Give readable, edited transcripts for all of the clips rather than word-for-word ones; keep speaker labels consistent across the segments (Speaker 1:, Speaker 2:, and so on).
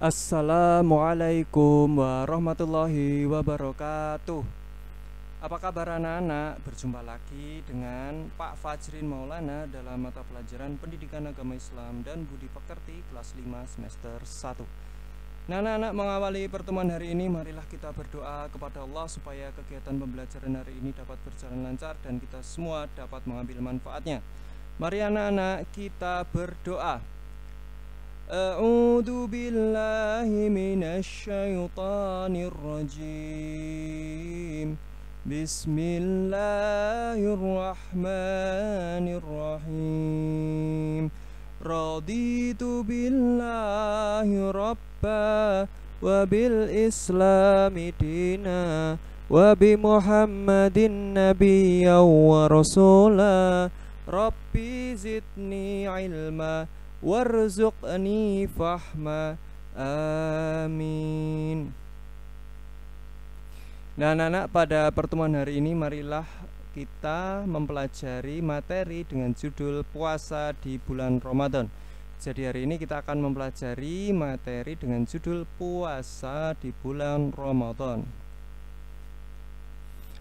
Speaker 1: Assalamualaikum warahmatullahi wabarakatuh. Apa kabar anak-anak? Berjumpa lagi dengan Pak Fajrin Maulana dalam mata pelajaran Pendidikan Agama Islam dan Budi Pekerti kelas 5 semester 1. Nah, anak-anak, mengawali pertemuan hari ini, marilah kita berdoa kepada Allah supaya kegiatan pembelajaran hari ini dapat berjalan lancar dan kita semua dapat mengambil manfaatnya. Mari anak-anak, kita berdoa. A'udzu billahi minasyaitonir rajim. Bismillahirrahmanirrahim. Raditu billahi rabba wa bil islami dina wa bi Muhammadin nabiyya wa rasula. Rabbi zidni ilma warzuqni fahma. Amin. Nah, anak-anak, pada pertemuan hari ini marilah kita mempelajari materi dengan judul puasa di bulan Ramadan. Jadi hari ini kita akan mempelajari materi dengan judul puasa di bulan Ramadan.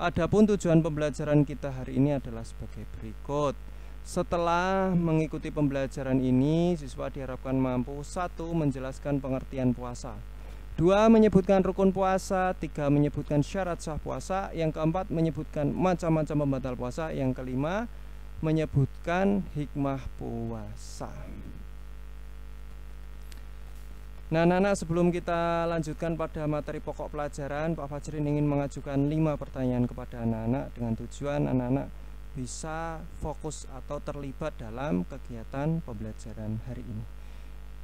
Speaker 1: Adapun tujuan pembelajaran kita hari ini adalah sebagai berikut. Setelah mengikuti pembelajaran ini, siswa diharapkan mampu: 1. Menjelaskan pengertian puasa, 2. Menyebutkan rukun puasa, 3. Menyebutkan syarat sah puasa, yang keempat menyebutkan macam-macam pembatal puasa, yang kelima menyebutkan hikmah puasa. Nah, anak-anak, sebelum kita lanjutkan pada materi pokok pelajaran, Pak Fajrin ingin mengajukan 5 pertanyaan kepada anak-anak dengan tujuan anak-anak bisa fokus atau terlibat dalam kegiatan pembelajaran hari ini.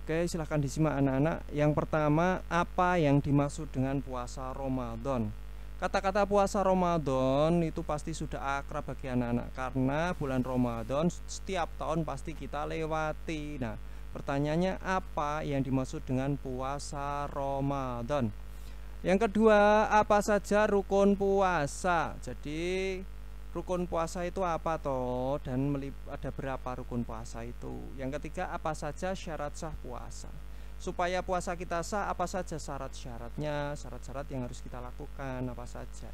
Speaker 1: Oke, silahkan disimak anak-anak. Yang pertama, apa yang dimaksud dengan puasa Ramadan? Kata-kata puasa Ramadan itu pasti sudah akrab bagi anak-anak, karena bulan Ramadan setiap tahun pasti kita lewati. Nah, pertanyaannya, apa yang dimaksud dengan puasa Ramadan? Yang kedua, apa saja rukun puasa? Jadi rukun puasa itu apa toh, dan ada berapa rukun puasa itu? Yang ketiga, apa saja syarat sah puasa? Supaya puasa kita sah, apa saja syarat-syaratnya, syarat-syarat yang harus kita lakukan apa saja?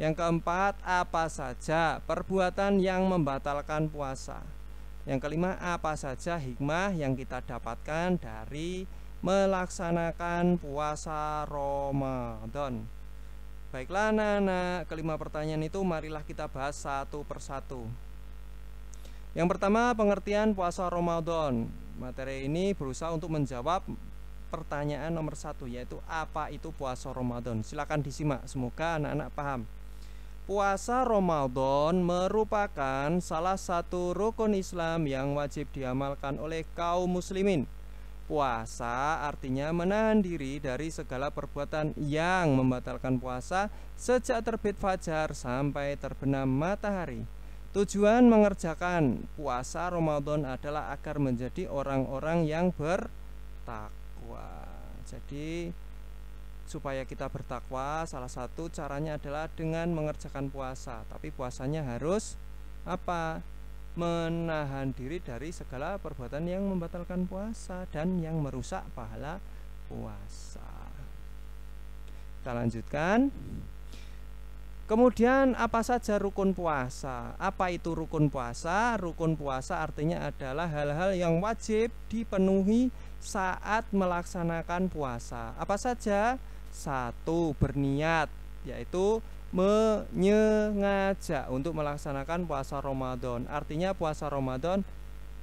Speaker 1: Yang keempat, apa saja perbuatan yang membatalkan puasa? Yang kelima, apa saja hikmah yang kita dapatkan dari melaksanakan puasa Ramadan? Baiklah anak-anak, kelima pertanyaan itu marilah kita bahas satu persatu. Yang pertama, pengertian puasa Ramadan. Materi ini berusaha untuk menjawab pertanyaan nomor 1, yaitu apa itu puasa Ramadan. Silakan disimak, semoga anak-anak paham. Puasa Ramadan merupakan salah satu rukun Islam yang wajib diamalkan oleh kaum muslimin. Puasa artinya menahan diri dari segala perbuatan yang membatalkan puasa sejak terbit fajar sampai terbenam matahari. Tujuan mengerjakan puasa Ramadan adalah agar menjadi orang-orang yang bertakwa. Jadi supaya kita bertakwa, salah satu caranya adalah dengan mengerjakan puasa. Tapi puasanya harus apa? Menahan diri dari segala perbuatan yang membatalkan puasa dan yang merusak pahala puasa. Kita lanjutkan. Kemudian, apa saja rukun puasa? Apa itu rukun puasa? Rukun puasa artinya adalah hal-hal yang wajib dipenuhi saat melaksanakan puasa. Apa saja? 1. Berniat, yaitu menyengaja untuk melaksanakan puasa Ramadan. Artinya puasa Ramadan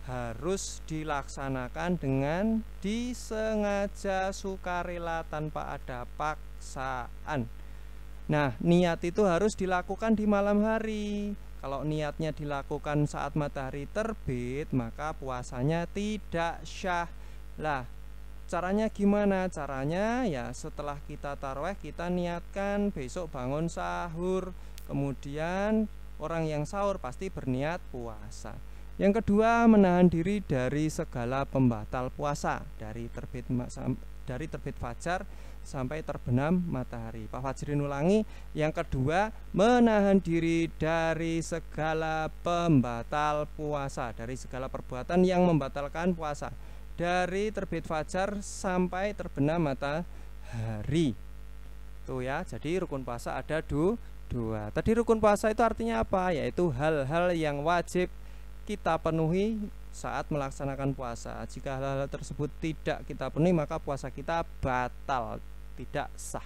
Speaker 1: harus dilaksanakan dengan disengaja, sukarela, tanpa ada paksaan. Nah, niat itu harus dilakukan di malam hari. Kalau niatnya dilakukan saat matahari terbit, maka puasanya tidak syah. Lah, caranya gimana? Caranya ya setelah kita tarawih, kita niatkan besok bangun sahur. Kemudian orang yang sahur pasti berniat puasa. Yang kedua, menahan diri dari segala pembatal puasa, dari terbit fajar sampai terbenam matahari. Pak Fajrin ulangi, yang kedua, menahan diri dari segala pembatal puasa, dari segala perbuatan yang membatalkan puasa. dari terbit fajar sampai terbenam matahari. Tuh ya, jadi rukun puasa ada dua. Tadi rukun puasa itu artinya apa? Yaitu hal-hal yang wajib kita penuhi saat melaksanakan puasa. Jika hal-hal tersebut tidak kita penuhi, maka puasa kita batal, tidak sah.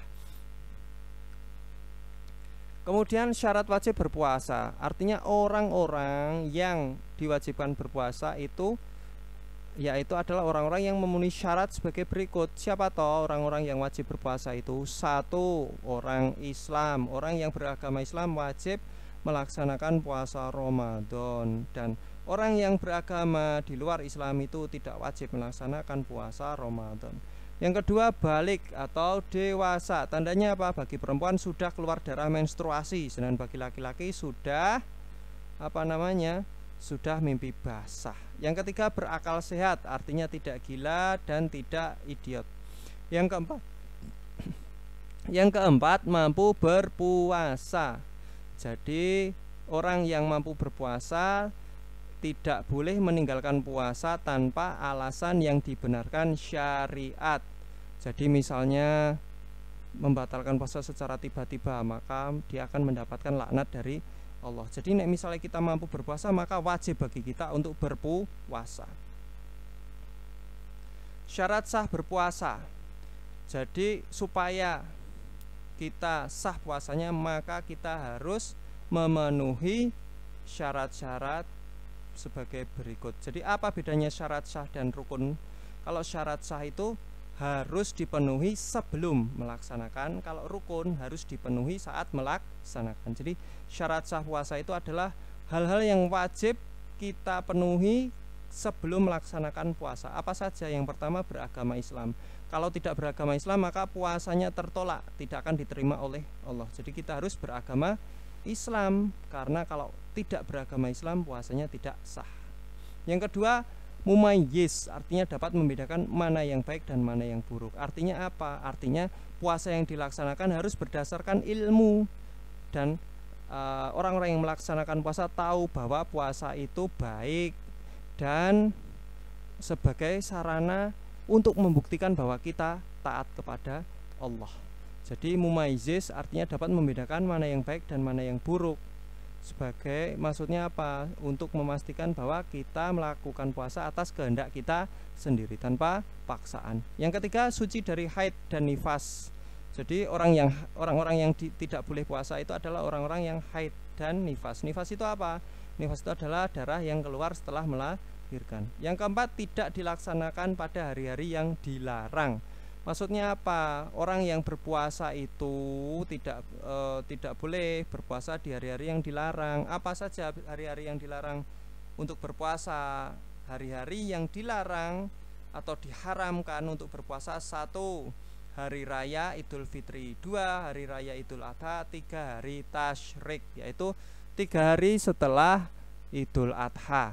Speaker 1: Kemudian syarat wajib berpuasa, artinya orang-orang yang diwajibkan berpuasa itu yaitu adalah orang-orang yang memenuhi syarat sebagai berikut. Siapa toh orang-orang yang wajib berpuasa itu? 1. Orang Islam, orang yang beragama Islam wajib melaksanakan puasa Ramadan, dan orang yang beragama di luar Islam itu tidak wajib melaksanakan puasa Ramadan. Yang kedua, balik atau dewasa. Tandanya apa? Bagi perempuan sudah keluar darah menstruasi, sedangkan bagi laki-laki sudah sudah mimpi basah. Yang ketiga, berakal sehat, artinya tidak gila dan tidak idiot. Yang keempat, mampu berpuasa. Jadi orang yang mampu berpuasa tidak boleh meninggalkan puasa tanpa alasan yang dibenarkan syariat. Jadi misalnya membatalkan puasa secara tiba-tiba, maka dia akan mendapatkan laknat dari Allah. Jadi misalnya kita mampu berpuasa, maka wajib bagi kita untuk berpuasa. Syarat sah berpuasa. Jadi supaya kita sah puasanya, maka kita harus memenuhi syarat-syarat sebagai berikut. Jadi apa bedanya syarat sah dan rukun? Kalau syarat sah itu harus dipenuhi sebelum melaksanakan, kalau rukun harus dipenuhi saat melaksanakan. Jadi syarat sah puasa itu adalah hal-hal yang wajib kita penuhi sebelum melaksanakan puasa. Apa saja? Yang pertama, beragama Islam. Kalau tidak beragama Islam, maka puasanya tertolak, tidak akan diterima oleh Allah. Jadi kita harus beragama Islam, karena kalau tidak beragama Islam puasanya tidak sah. Yang kedua, mumayyiz, artinya dapat membedakan mana yang baik dan mana yang buruk. Artinya apa? Artinya puasa yang dilaksanakan harus berdasarkan ilmu, dan orang-orang yang melaksanakan puasa tahu bahwa puasa itu baik dan sebagai sarana untuk membuktikan bahwa kita taat kepada Allah. Jadi mumayyiz artinya dapat membedakan mana yang baik dan mana yang buruk. Sebagai maksudnya apa? Untuk memastikan bahwa kita melakukan puasa atas kehendak kita sendiri tanpa paksaan. Yang ketiga, suci dari haid dan nifas. Jadi orang-orang yang tidak boleh puasa itu adalah orang-orang yang haid dan nifas. Nifas itu apa? Nifas itu adalah darah yang keluar setelah melahirkan. Yang keempat, tidak dilaksanakan pada hari-hari yang dilarang. Maksudnya apa? Orang yang berpuasa itu tidak boleh berpuasa di hari-hari yang dilarang. Apa saja hari-hari yang dilarang untuk berpuasa? Hari-hari yang dilarang atau diharamkan untuk berpuasa: 1. Hari raya Idul Fitri, 2. Hari raya Idul Adha, 3. Hari Tasyrik, yaitu 3 hari setelah Idul Adha.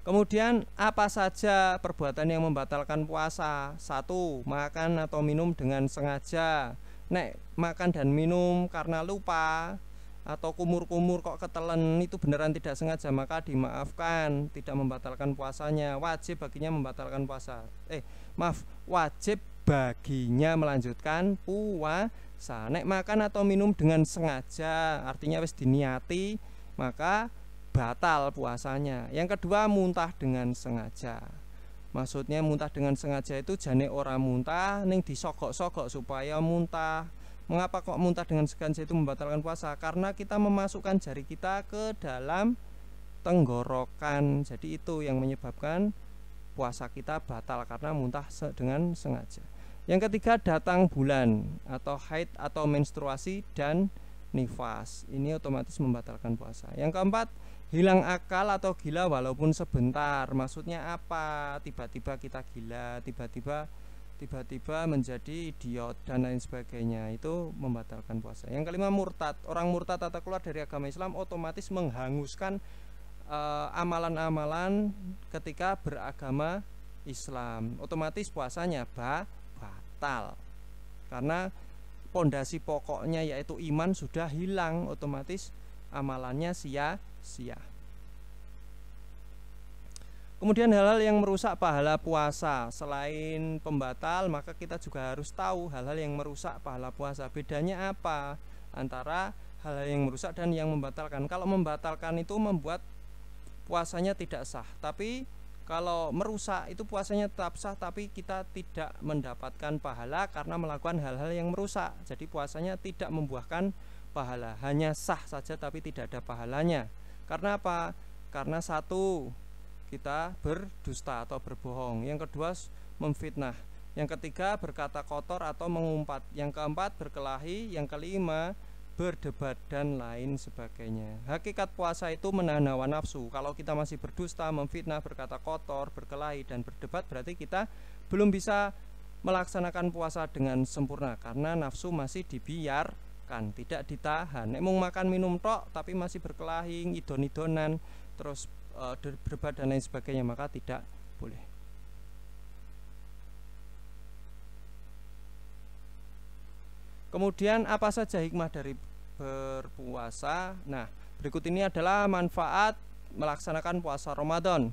Speaker 1: Kemudian apa saja perbuatan yang membatalkan puasa? 1. Makan atau minum dengan sengaja. Nek makan dan minum karena lupa atau kumur-kumur kok ketelen, itu beneran tidak sengaja, maka dimaafkan, tidak membatalkan puasanya. Wajib baginya membatalkan puasa. Wajib baginya melanjutkan puasa. Nek makan atau minum dengan sengaja, artinya wis diniati, maka batal puasanya. Yang kedua, muntah dengan sengaja. Maksudnya muntah dengan sengaja itu jane ora muntah ning disogok-sogok supaya muntah. Mengapa kok muntah dengan sengaja itu membatalkan puasa? Karena kita memasukkan jari kita ke dalam tenggorokan. Jadi itu yang menyebabkan puasa kita batal, karena muntah dengan sengaja. Yang ketiga, datang bulan atau haid atau menstruasi dan nifas. Ini otomatis membatalkan puasa. Yang keempat, hilang akal atau gila walaupun sebentar. Maksudnya apa? Tiba-tiba kita gila, tiba-tiba menjadi idiot dan lain sebagainya, itu membatalkan puasa. Yang kelima, murtad. Orang murtad atau keluar dari agama Islam otomatis menghanguskan amalan-amalan ketika beragama Islam. Otomatis puasanya batal, karena pondasi pokoknya yaitu iman sudah hilang, otomatis amalannya sia-sia. Kemudian hal-hal yang merusak pahala puasa. Selain pembatal, maka kita juga harus tahu hal-hal yang merusak pahala puasa. Bedanya apa antara hal-hal yang merusak dan yang membatalkan? Kalau membatalkan itu membuat puasanya tidak sah, tapi kalau merusak itu puasanya tetap sah, tapi kita tidak mendapatkan pahala karena melakukan hal-hal yang merusak. Jadi puasanya tidak membuahkan pahala, hanya sah saja tapi tidak ada pahalanya. Karena apa? Karena satu, kita berdusta atau berbohong. Yang kedua, memfitnah. Yang ketiga, berkata kotor atau mengumpat. Yang keempat, berkelahi. Yang kelima, berdebat dan lain sebagainya. Hakikat puasa itu menahan hawa nafsu. Kalau kita masih berdusta, memfitnah, berkata kotor, berkelahi dan berdebat, berarti kita belum bisa melaksanakan puasa dengan sempurna karena nafsu masih dibiarkan, tidak ditahan. Nek mung makan minum tok tapi masih berkelahi, idon-idonan, terus berdebat dan lain sebagainya, maka tidak boleh. Kemudian apa saja hikmah dari berpuasa? Nah, berikut ini adalah manfaat melaksanakan puasa Ramadan.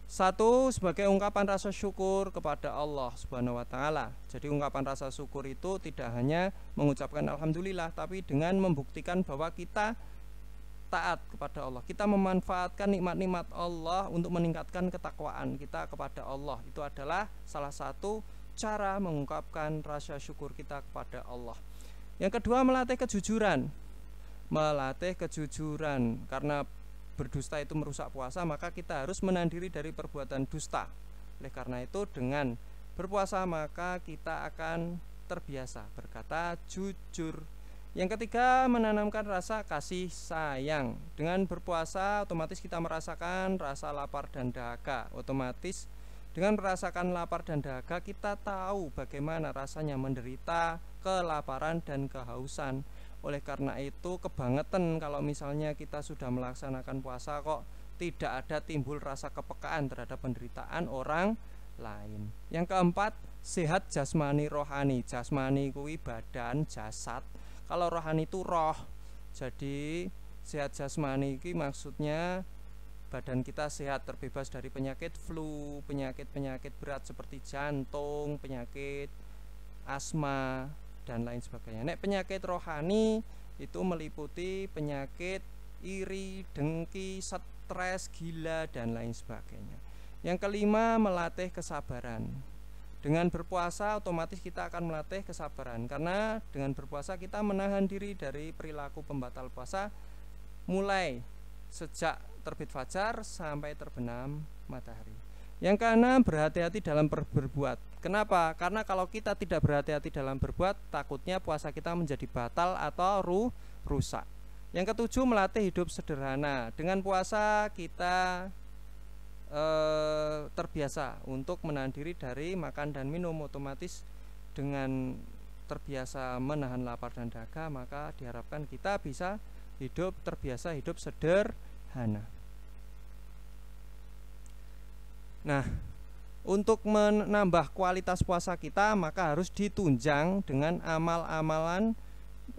Speaker 1: Satu, sebagai ungkapan rasa syukur kepada Allah Subhanahu wa taala. Jadi ungkapan rasa syukur itu tidak hanya mengucapkan alhamdulillah, tapi dengan membuktikan bahwa kita taat kepada Allah. Kita memanfaatkan nikmat-nikmat Allah untuk meningkatkan ketakwaan kita kepada Allah. Itu adalah salah satu cara mengungkapkan rasa syukur kita kepada Allah. Yang kedua, melatih kejujuran. Melatih kejujuran, karena berdusta itu merusak puasa, maka kita harus menahan diri dari perbuatan dusta. Oleh karena itu, dengan berpuasa maka kita akan terbiasa berkata jujur. Yang ketiga, menanamkan rasa kasih sayang. Dengan berpuasa otomatis kita merasakan rasa lapar dan dahaga. Otomatis dengan merasakan lapar dan dahaga, kita tahu bagaimana rasanya menderita kelaparan dan kehausan. Oleh karena itu, kebangetan kalau misalnya kita sudah melaksanakan puasa kok tidak ada timbul rasa kepekaan terhadap penderitaan orang lain. Yang keempat, sehat jasmani rohani. Jasmani kuwi badan, jasad. Kalau rohani itu roh. Jadi sehat jasmani ini maksudnya badan kita sehat, terbebas dari penyakit flu, penyakit-penyakit berat seperti jantung, penyakit asma dan lain sebagainya. Nek penyakit rohani itu meliputi penyakit iri, dengki, stres, gila dan lain sebagainya. Yang kelima, melatih kesabaran. Dengan berpuasa otomatis kita akan melatih kesabaran, karena dengan berpuasa kita menahan diri dari perilaku pembatal puasa mulai sejak terbit fajar sampai terbenam matahari. Yang keenam, berhati-hati dalam berbuat. Kenapa? Karena kalau kita tidak berhati-hati dalam berbuat, takutnya puasa kita menjadi batal atau rusak. Yang ketujuh, melatih hidup sederhana. Dengan puasa kita terbiasa untuk menahan diri dari makan dan minum. Otomatis dengan terbiasa menahan lapar dan dahaga, maka diharapkan kita bisa terbiasa hidup sederhana. Nah, untuk menambah kualitas puasa kita, maka harus ditunjang dengan amal-amalan,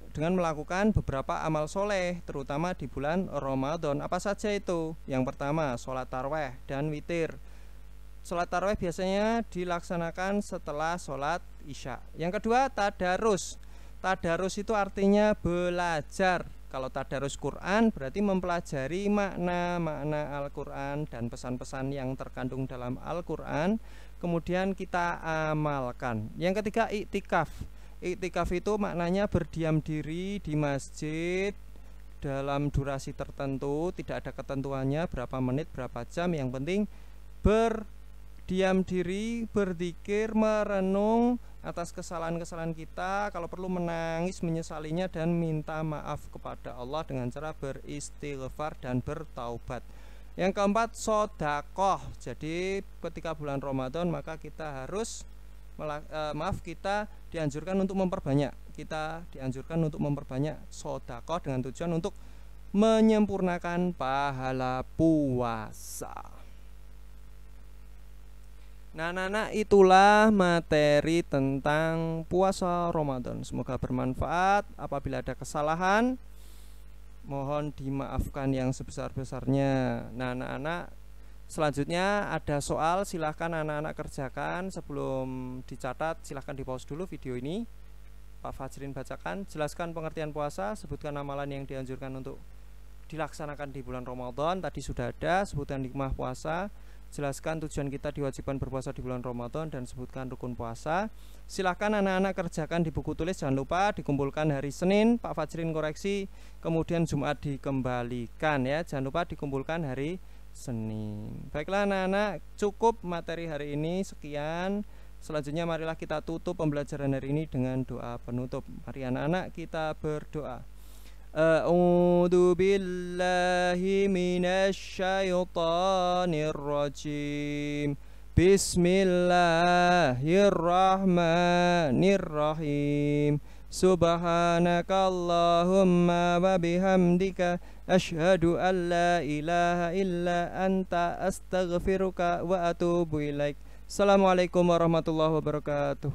Speaker 1: dengan melakukan beberapa amal soleh, terutama di bulan Ramadan. Apa saja itu? Yang pertama, sholat tarawih dan witir. Sholat tarawih biasanya dilaksanakan setelah sholat isya. Yang kedua, tadarus. Tadarus itu artinya belajar. Kalau tadarus Quran berarti mempelajari makna-makna Al-Quran dan pesan-pesan yang terkandung dalam Al-Quran, kemudian kita amalkan. Yang ketiga, iktikaf. Iktikaf itu maknanya berdiam diri di masjid dalam durasi tertentu, tidak ada ketentuannya berapa menit, berapa jam, yang penting berdiam diri, berzikir, merenung atas kesalahan-kesalahan kita, kalau perlu menangis menyesalinya dan minta maaf kepada Allah dengan cara beristighfar dan bertaubat. Yang keempat, sedekah. Jadi ketika bulan Ramadan maka kita harus kita dianjurkan untuk memperbanyak. Kita dianjurkan untuk memperbanyak sedekah dengan tujuan untuk menyempurnakan pahala puasa. Nah, itulah materi tentang puasa Ramadan. Semoga bermanfaat. Apabila ada kesalahan, mohon dimaafkan yang sebesar-besarnya. Nah, anak-anak Selanjutnya ada soal, silahkan anak-anak kerjakan. Sebelum dicatat silahkan di pause dulu video ini. Pak Fajrin bacakan, jelaskan pengertian puasa, sebutkan amalan yang dianjurkan untuk dilaksanakan di bulan Ramadan. Tadi sudah ada, sebutkan hikmah puasa, jelaskan tujuan kita diwajibkan berpuasa di bulan Ramadan, dan sebutkan rukun puasa. Silahkan anak-anak kerjakan di buku tulis, jangan lupa dikumpulkan hari Senin, Pak Fajrin koreksi, kemudian Jumat dikembalikan ya, jangan lupa dikumpulkan hari Senin. Baiklah anak-anak, cukup materi hari ini, sekian. Selanjutnya marilah kita tutup pembelajaran hari ini dengan doa penutup. Mari anak-anak kita berdoa. A'udzu billahi minasy syaithanir rajim. Bismillahirrahmanirrahim. Subhanakallahumma wa bihamdika asyhadu an la ilaha illa anta astaghfiruka wa atubu ilaik. Assalamualaikum warahmatullahi wabarakatuh.